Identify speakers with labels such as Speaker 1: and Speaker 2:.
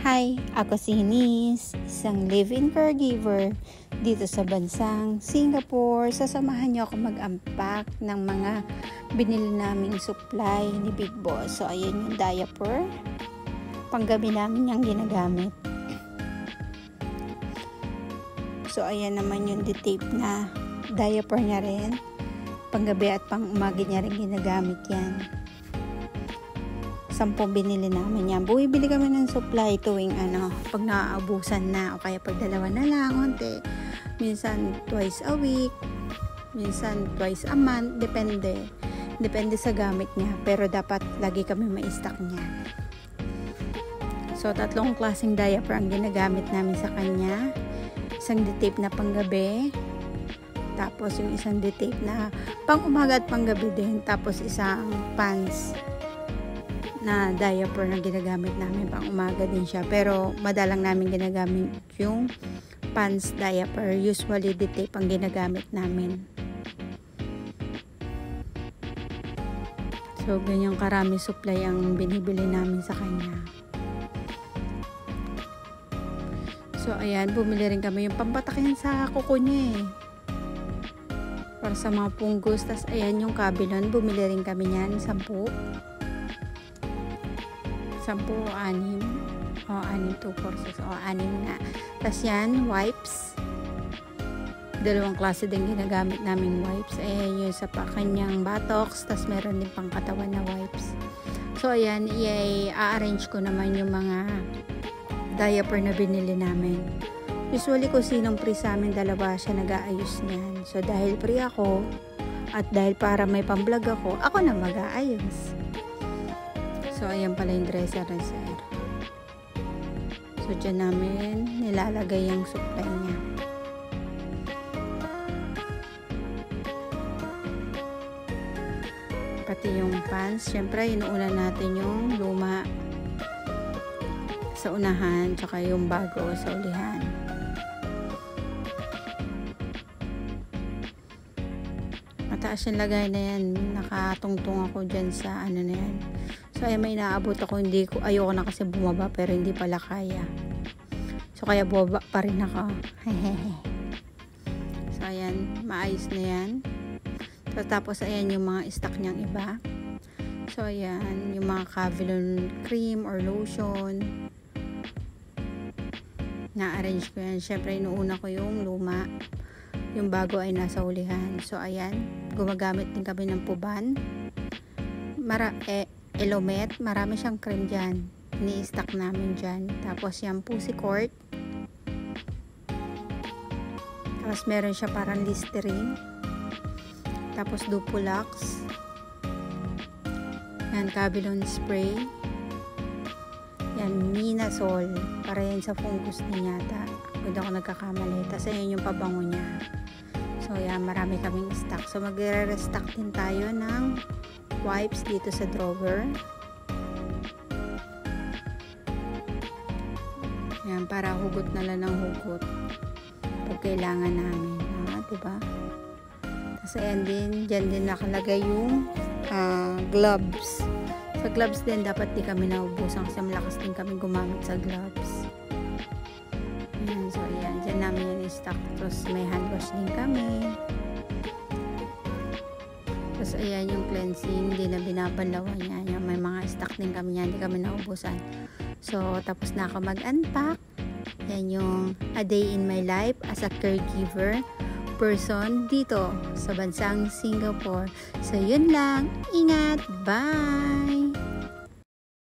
Speaker 1: Hi, ako si Nis, isang live-in caregiver dito sa bansang Singapore. Sasamahan niyo ako mag-unpack ng mga binili naming supply ni Big Boss. So, ayan yung diaper. Panggabi namin yung ginagamit. So, ayan naman yung tape na diaper niya rin. Panggabi at pang-umaga niya rin ginagamit yan. 10 binili namin yan. Bumibili kami ng supply tuwing pag naaabusan na o kaya pag dalawa na lang, konti. Minsan twice a week, minsan twice a month, depende. Depende sa gamit niya, pero dapat lagi kami ma-stock niya. So, 3 klaseng diaper ang ginagamit namin sa kanya. Isang tape na panggabi, tapos yung isang tape na pang-umaga at panggabi din, tapos isang pants na diaper na ginagamit namin pang umaga din siya, pero madalang namin ginagamit yung pants diaper. Usually tape ang ginagamit namin. So ganyan karami supply ang binibili namin sa kanya. So ayan, bumili rin kami yung pampatak yan sa kuko niya para sa mga punggos. Tas ayan yung kabilon, bumili rin kami yan 10 o 6 o 6 2 courses o 6 nga. Tapos yan, wipes. 2 klase din ginagamit naming wipes. Ayan yung sa kanyang buttocks. Tapos meron din pang katawan na wipes. So ayan, i-arrange ko naman yung mga diaper na binili namin. Usually kung sinong free sa amin, dalawa siya nag-aayos niyan. So dahil free ako at dahil para may pang-vlog ako na mag-aayos. So, ayan pala yung dresser. So, dyan namin nilalagay yung supply niya. Pati yung pants. Siyempre, inuuna natin yung luma sa unahan, tsaka yung bago sa ulihan. Mataas yung lagay na yan. Nakatungtong ako dyan sa na yan. So, ayan, may naabot ako. Ayoko na kasi bumaba, pero hindi pala kaya. So, kaya bumaba pa rin ako. So, ayan, maayos na yan. So, tapos, ayan yung mga stock niyang iba. So, ayan, yung mga Cavilon cream or lotion. Na-arrange ko yan. Siyempre, inuuna ko yung luma. Yung bago ay nasa ulihan. So, ayan, gumagamit din kami ng puban. Elomet, marami siyang cream dyan. Ni-stock namin dyan. Tapos yan, Pussy Court. Tapos meron siya parang Listerine. Tapos Dupulax. Yan, Cavilon Spray. Yan, Minasol. Para yan sa fungus niya yata. Kung ako nagkakamali. Tapos yan yung pabango niya. So yan, marami kaming stock. So magre-restock din tayo ng wipes dito sa drawer. Yan, para hugot na lang ng hugot pag kailangan namin. Diba? Tapos ayan din, dyan din nakalagay yung gloves. Sa gloves din, dapat di kami naubusan kasi malakas din kami gumamit sa gloves. Ayan, so ayan, dyan namin yung stock. Tapos may hand wash din kami. Tapos ayan yung cleansing, hindi na binabanlawan niya. May mga stock din kami niya, hindi kami naubusan. So, tapos na ako mag-unpack. Yan yung a day in my life as a caregiver person dito sa bansang Singapore. So, yun lang. Ingat. Bye!